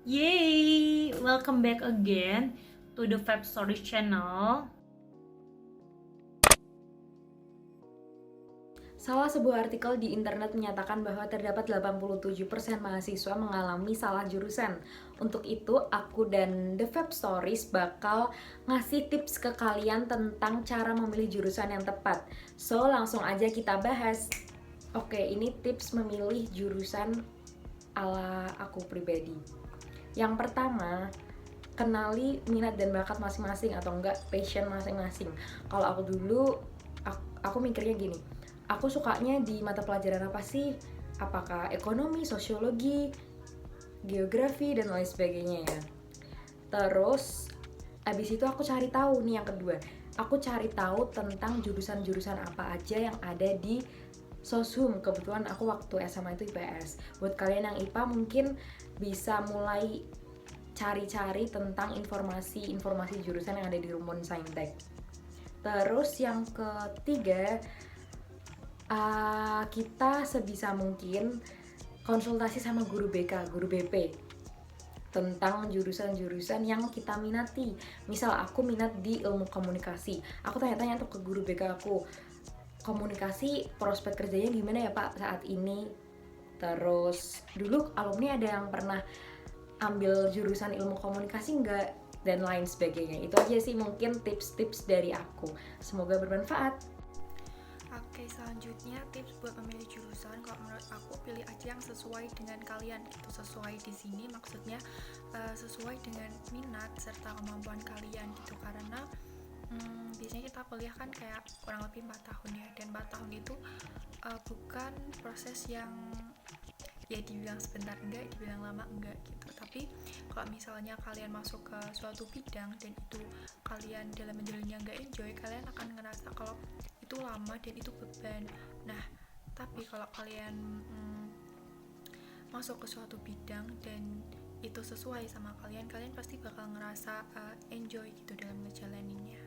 Yay! Welcome back again to the Fab Stories channel. Salah sebuah artikel di internet menyatakan bahwa terdapat 87% mahasiswa mengalami salah jurusan. Untuk itu, aku dan The Fab Stories bakal ngasih tips ke kalian tentang cara memilih jurusan yang tepat. So, langsung aja kita bahas. Oke, ini tips memilih jurusan ala aku pribadi. Yang pertama, kenali minat dan bakat masing-masing atau enggak passion masing-masing. Kalau aku dulu, aku mikirnya gini, aku sukanya di mata pelajaran apa sih? Apakah ekonomi, sosiologi, geografi, dan lain sebagainya ya. Terus, abis itu aku cari tahu nih yang kedua. Aku cari tahu tentang jurusan-jurusan apa aja yang ada di Soshum. Kebetulan aku waktu SMA itu IPS. Buat kalian yang IPA mungkin bisa mulai cari-cari tentang informasi jurusan yang ada di Rumpun Saintek. Terus yang ketiga, kita sebisa mungkin konsultasi sama guru BK, guru BP tentang jurusan-jurusan yang kita minati. Misal aku minat di ilmu komunikasi, aku tanya-tanya tuh ke guru BK aku, komunikasi prospek kerjanya gimana ya Pak saat ini. Terus dulu alumni ada yang pernah ambil jurusan ilmu komunikasi enggak, dan lain sebagainya. Itu aja sih mungkin tips-tips dari aku, semoga bermanfaat. Oke, selanjutnya tips buat memilih jurusan. Kalau menurut aku, pilih aja yang sesuai dengan kalian gitu. Sesuai di sini maksudnya sesuai dengan minat serta kemampuan kalian gitu. Karena biasanya kita kuliah kan kayak kurang lebih 4 tahun ya. Dan 4 tahun itu bukan proses yang ya dibilang sebentar enggak, dibilang lama enggak gitu. Tapi kalau misalnya kalian masuk ke suatu bidang dan itu kalian dalam menjalannya enggak enjoy, kalian akan ngerasa kalau itu lama dan itu beban. Nah, tapi kalau kalian masuk ke suatu bidang dan itu sesuai sama kalian, kalian pasti bakal ngerasa enjoy gitu dalam ngejalaninnya.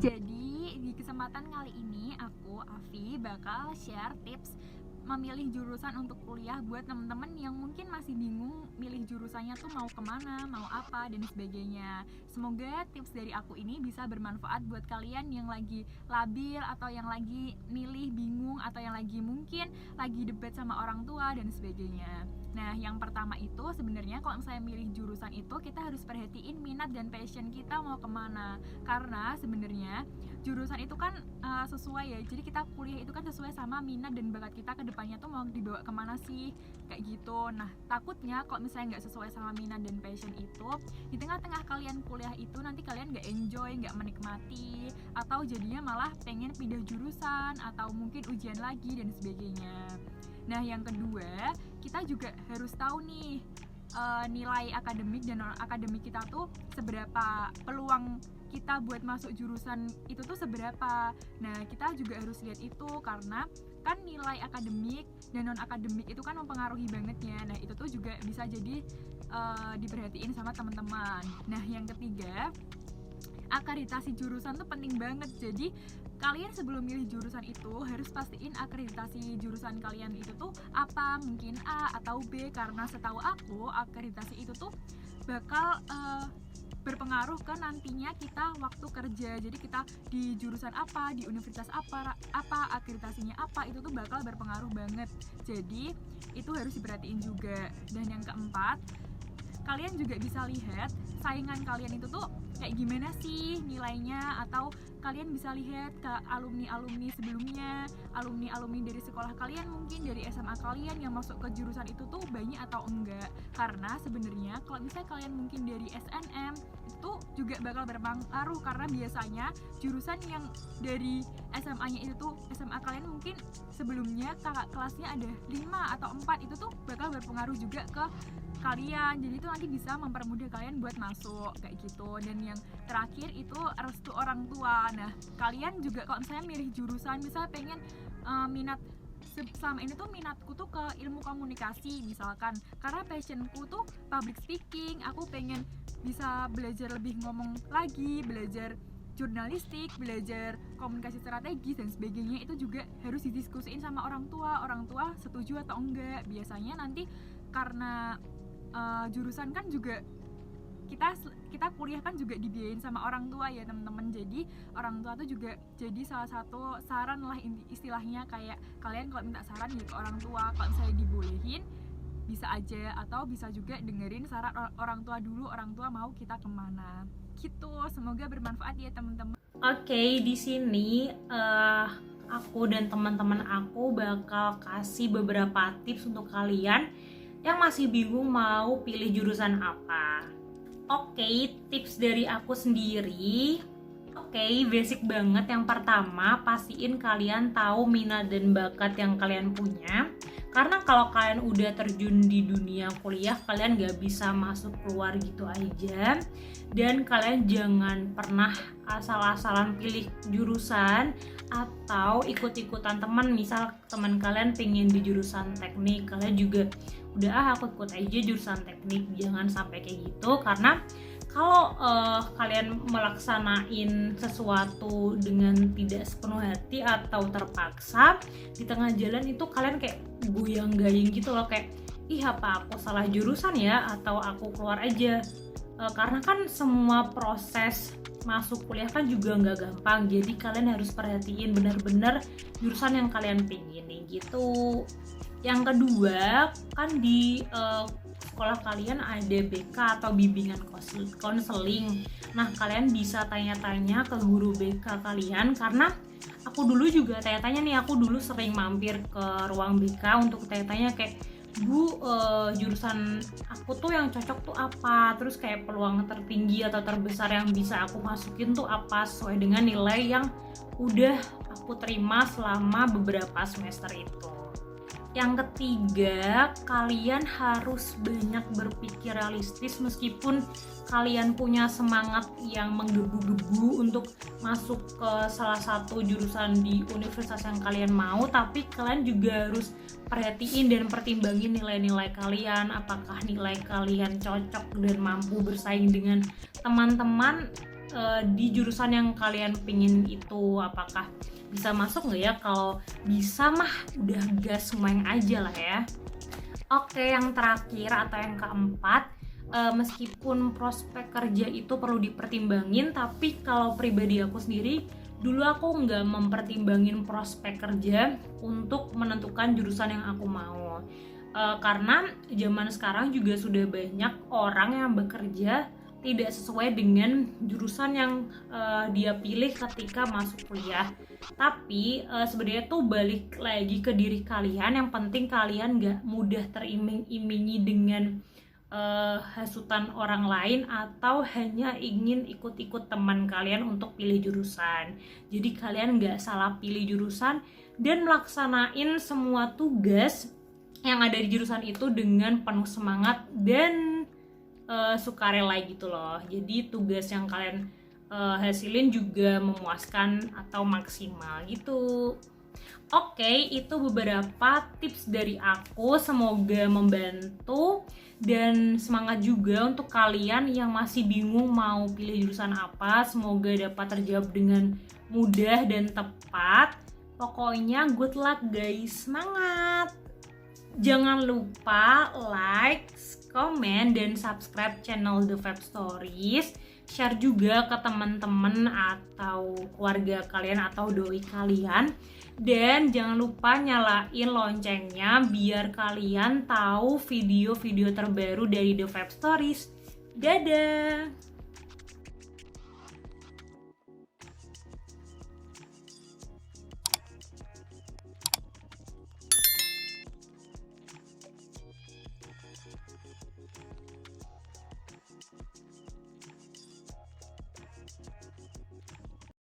Jadi di kesempatan kali ini aku, Afi, bakal share tips memilih jurusan untuk kuliah buat temen-temen yang mungkin masih bingung milih jurusannya tuh mau kemana, mau apa, dan sebagainya. Semoga tips dari aku ini bisa bermanfaat buat kalian yang lagi labil atau yang lagi milih bingung atau yang lagi mungkin lagi debat sama orang tua dan sebagainya. Nah, yang pertama itu sebenarnya kalau misalnya milih jurusan itu kita harus perhatiin minat dan passion kita mau kemana. Karena sebenarnya jurusan itu kan sesuai ya, jadi kita kuliah itu kan sesuai sama minat dan bakat kita ke depannya tuh mau dibawa kemana sih, kayak gitu. Nah, takutnya kalau misalnya nggak sesuai sama minat dan passion itu, di tengah-tengah kalian kuliah itu nanti kalian nggak enjoy, nggak menikmati, atau jadinya malah pengen pindah jurusan atau mungkin ujian lagi dan sebagainya. Nah, yang kedua, kita juga harus tahu nih nilai akademik dan non akademik kita tuh seberapa, peluang kita buat masuk jurusan itu tuh seberapa. Nah, kita juga harus lihat itu karena kan nilai akademik dan non akademik itu kan mempengaruhi banget ya. Nah, itu tuh juga bisa jadi diperhatiin sama teman-teman. Nah, yang ketiga, akreditasi jurusan tuh penting banget. Jadi kalian sebelum milih jurusan itu harus pastiin akreditasi jurusan kalian itu tuh apa, mungkin A atau B, karena setahu aku akreditasi itu tuh bakal berpengaruh ke nantinya kita waktu kerja. Jadi kita di jurusan apa, di universitas apa akreditasinya apa, itu tuh bakal berpengaruh banget. Jadi itu harus diperhatiin juga. Dan yang keempat, kalian juga bisa lihat saingan kalian itu tuh kayak gimana sih nilainya, atau kalian bisa lihat ke alumni-alumni sebelumnya, alumni-alumni dari sekolah kalian, mungkin dari SMA kalian yang masuk ke jurusan itu tuh banyak atau enggak. Karena sebenarnya kalau misalnya kalian mungkin dari SNM itu juga bakal berpengaruh, karena biasanya jurusan yang dari SMA-nya itu tuh, SMA kalian mungkin sebelumnya kakak kelasnya ada 5 atau 4, itu tuh bakal berpengaruh juga ke kalian. Jadi itu nanti bisa mempermudah kalian buat masuk kayak gitu. Dan yang terakhir itu restu orang tua. Nah, kalian juga kalau misalnya milih jurusan, misalnya pengen minat selama ini tuh minatku tuh ke ilmu komunikasi misalkan, karena passionku tuh public speaking, aku pengen bisa belajar lebih ngomong lagi, belajar jurnalistik, belajar komunikasi strategis dan sebagainya. Itu juga harus didiskusiin sama orang tua setuju atau enggak. Biasanya nanti karena jurusan kan juga kita kuliah kan juga dibiayain sama orang tua ya teman-teman. Jadi orang tua tuh juga jadi salah satu saran lah, istilahnya kayak kalian kalau minta saran ya ke orang tua. Kalau misalnya dibolehin bisa aja, atau bisa juga dengerin saran orang tua dulu, orang tua mau kita kemana gitu. Semoga bermanfaat ya teman-teman. Oke, di sini aku dan teman-teman aku bakal kasih beberapa tips untuk kalian yang masih bingung mau pilih jurusan apa. Oke, tips dari aku sendiri. Oke, basic banget. Yang pertama, pastiin kalian tahu minat dan bakat yang kalian punya. Karena kalau kalian udah terjun di dunia kuliah, kalian gak bisa masuk keluar gitu aja. Dan kalian jangan pernah asal-asalan pilih jurusan atau ikut-ikutan teman. Misal teman kalian pengen di jurusan teknik, kalian juga udah aku ikut aja jurusan teknik. Jangan sampai kayak gitu, karena kalau kalian melaksanain sesuatu dengan tidak sepenuh hati atau terpaksa, di tengah jalan itu kalian kayak goyang-gaying gitu loh, kayak ih apa aku salah jurusan ya, atau aku keluar aja. Karena kan semua proses masuk kuliah kan juga nggak gampang, jadi kalian harus perhatiin benar-benar jurusan yang kalian pengen nih gitu. Yang kedua, kan di sekolah kalian ada BK atau bimbingan konseling. Nah, kalian bisa tanya-tanya ke guru BK kalian, karena aku dulu juga tanya-tanya nih, aku dulu sering mampir ke ruang BK untuk tanya-tanya kayak, Bu, jurusan aku tuh yang cocok tuh apa? Terus kayak peluang tertinggi atau terbesar yang bisa aku masukin tuh apa, sesuai dengan nilai yang udah aku terima selama beberapa semester itu. Yang ketiga, kalian harus banyak berpikir realistis. Meskipun kalian punya semangat yang menggebu-gebu untuk masuk ke salah satu jurusan di universitas yang kalian mau, tapi kalian juga harus perhatiin dan pertimbangin nilai-nilai kalian. Apakah nilai kalian cocok dan mampu bersaing dengan teman-teman di jurusan yang kalian pingin itu, apakah bisa masuk nggak ya? Kalau bisa mah udah gas main aja lah ya. Oke, yang terakhir atau yang keempat, meskipun prospek kerja itu perlu dipertimbangin, tapi kalau pribadi aku sendiri, dulu aku nggak mempertimbangin prospek kerja untuk menentukan jurusan yang aku mau. Karena zaman sekarang juga sudah banyak orang yang bekerja tidak sesuai dengan jurusan yang dia pilih ketika masuk kuliah. Tapi sebenarnya tuh balik lagi ke diri kalian. Yang penting kalian gak mudah teriming-imingi dengan hasutan orang lain, atau hanya ingin ikut-ikut teman kalian untuk pilih jurusan. Jadi kalian gak salah pilih jurusan dan melaksanain semua tugas yang ada di jurusan itu dengan penuh semangat dan sukarela gitu loh. Jadi tugas yang kalian hasilin juga memuaskan atau maksimal gitu. Oke, itu beberapa tips dari aku, semoga membantu dan semangat juga untuk kalian yang masih bingung mau pilih jurusan apa. Semoga dapat terjawab dengan mudah dan tepat. Pokoknya good luck guys, semangat. Jangan lupa like, komen, dan subscribe channel The Fab Stories. Share juga ke teman-teman atau keluarga kalian atau doi kalian. Dan jangan lupa nyalain loncengnya biar kalian tahu video-video terbaru dari The Fab Stories. Dadah!